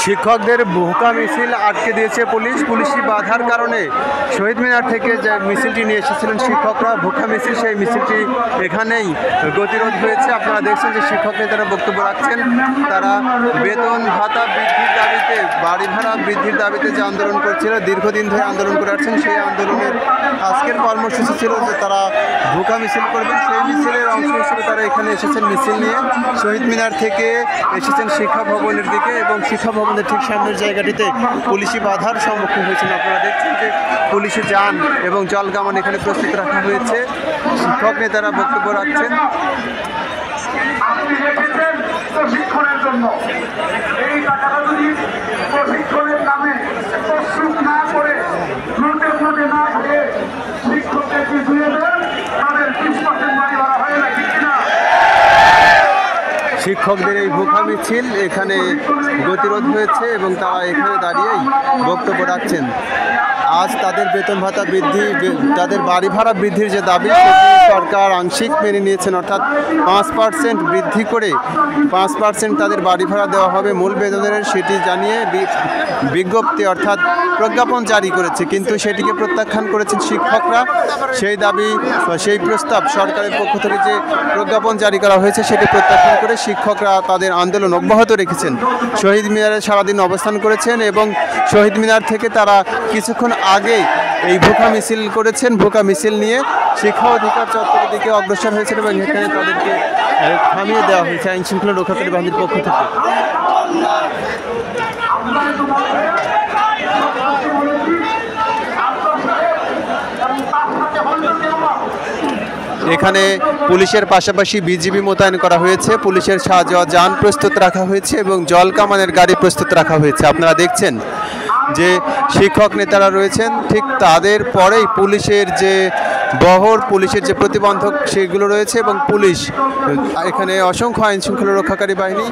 শিক্ষকদের ভোকা মিছিল আটকে দিয়েছে পুলিশি বাধার কারণে শহীদ মিনার থেকে যে মিছিলটি নিয়ে এসেছিলেন শিক্ষকরা, ভোকা মিছিল, সেই মিছিলটি এখানেই গতিরোধ হয়েছে। আপনারা দেখছেন যে শিক্ষক নেতারা বক্তব্য রাখছেন। তারা বেতন ভাতা বৃদ্ধির দাবিতে, বাড়ি ভাড়া বৃদ্ধির দাবিতে যে আন্দোলন করছিল, দীর্ঘদিন ধরে আন্দোলন করে আসছেন, সেই আন্দোলনের আজকের কর্মসূচি ছিল যে তারা ভোকা মিছিল করবেন। সেই মিছিলের অংশ হিসেবে তারা এখানে এসেছেন মিছিল নিয়ে। শহীদ মিনার থেকে এসেছেন শিক্ষা ভবনের দিকে এবং শিক্ষা ভবনের ঠিক সামনের জায়গাটিতে পুলিশি বাধার সম্মুখীন হয়েছেন। আপনারা দেখছেন যে পুলিশি যান এবং জল কামান এখানে প্রস্তুত রাখা হয়েছে। শিক্ষক নেতারা বক্তব্য রাখছেন। প্রশিক্ষণের জন্য এই টাকাটা যদি প্রশিক্ষণের নামে প্রস্তুত না করে নোটে না খেয়ে শিক্ষককে দিয়ে দেন, তাদের 20% বাড়ি ভাড়া হয় না, ঠিক কিনা? শিক্ষকদের এই ভোকা মিছিল এখানে গতিরোধ হয়েছে এবং তারা এখানে দাঁড়িয়েই বক্তব্য রাখছেন। আজ তাদের বেতন ভাতা বৃদ্ধি, তাদের বাড়ি ভাড়া বৃদ্ধির যে দাবি, সেটি সরকার আংশিক মেনে নিয়েছেন, অর্থাৎ 5% বৃদ্ধি করে 5% তাদের বাড়ি ভাড়া দেওয়া হবে মূল বেতনের, সেটি জানিয়ে বিজ্ঞপ্তি অর্থাৎ প্রজ্ঞাপন জারি করেছে। কিন্তু সেটিকে প্রত্যাখ্যান করেছেন শিক্ষকরা। সেই দাবি, সেই প্রস্তাব সরকারের পক্ষ থেকে যে প্রজ্ঞাপন জারি করা হয়েছে সেটি প্রত্যাখ্যান করে শিক্ষকরা তাদের আন্দোলন অব্যাহত রেখেছেন। শহীদ মিনারে সারাদিন অবস্থান করেছেন এবং শহীদ মিনার থেকে তারা কিছুক্ষণ আগে এই ভোকা মিছিল করেছেন। ভোকা মিছিল নিয়ে শিক্ষা অধিকার চত্বরের দিকে অগ্রসর হয়েছেন এবং এখানে তাদেরকে থামিয়ে দেওয়া হয়েছে আইন শৃঙ্খলা রক্ষাকারী বাহিনীর পক্ষ থেকে। এখানে পুলিশের পাশাপাশি বিজিবি মোতায়েন করা হয়েছে, পুলিশের সাহায্য যান প্রস্তুত রাখা হয়েছে এবং জল কামানের গাড়ি প্রস্তুত রাখা হয়েছে। আপনারা দেখছেন যে শিক্ষক নেতারা রয়েছেন, ঠিক তাদের পরেই পুলিশের যে বহর, পুলিশের যে প্রতিবন্ধক সেগুলো রয়েছে এবং পুলিশ এখানে অসংখ্য আইন শৃঙ্খলা রক্ষাকারী বাহিনী,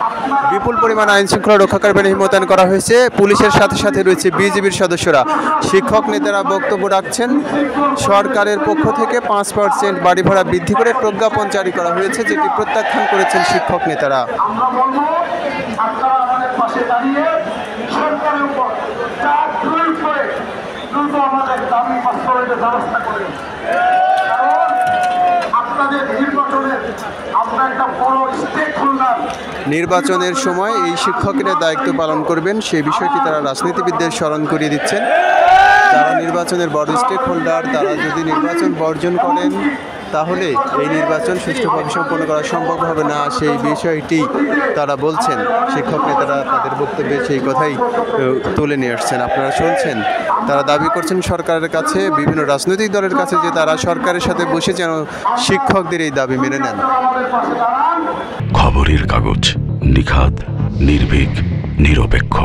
বিপুল পরিমাণ আইন শৃঙ্খলা রক্ষাকারী বাহিনী মোতায়েন করা হয়েছে। পুলিশের সাথে সাথে রয়েছে বিজিবির সদস্যরা। শিক্ষক নেতারা বক্তব্য রাখছেন। সরকারের পক্ষ থেকে 5% বাড়ি ভাড়া বৃদ্ধি করে প্রজ্ঞাপন জারি করা হয়েছে, যেটি প্রত্যাখ্যান করেছেন শিক্ষক নেতারা। নির্বাচনের সময় এই শিক্ষকেরা দায়িত্ব পালন করবেন, সেই বিষয়টি তারা রাজনীতিবিদদের স্মরণ করিয়ে দিচ্ছেন। তারা নির্বাচনের বড় স্টেক হোল্ডার। তারা যদি নির্বাচন বর্জন করেন তাহলে এই নির্বাচন সুষ্ঠুভাবে সম্পন্ন করা সম্ভব হবে না, সেই বিষয়টি তারা বলছেন। শিক্ষক নেতারা তাদের বক্তব্যে সেই কথাই তুলে নিয়ে আসছেন। আপনারা শুনছেন, তারা দাবি করছেন সরকারের কাছে, বিভিন্ন রাজনৈতিক দলের কাছে, যে তারা সরকারের সাথে বসে যেন শিক্ষকদের এই দাবি মেনে নেন। খবরের কাগজ, নিখাদ, নির্ভীক, নিরপেক্ষ।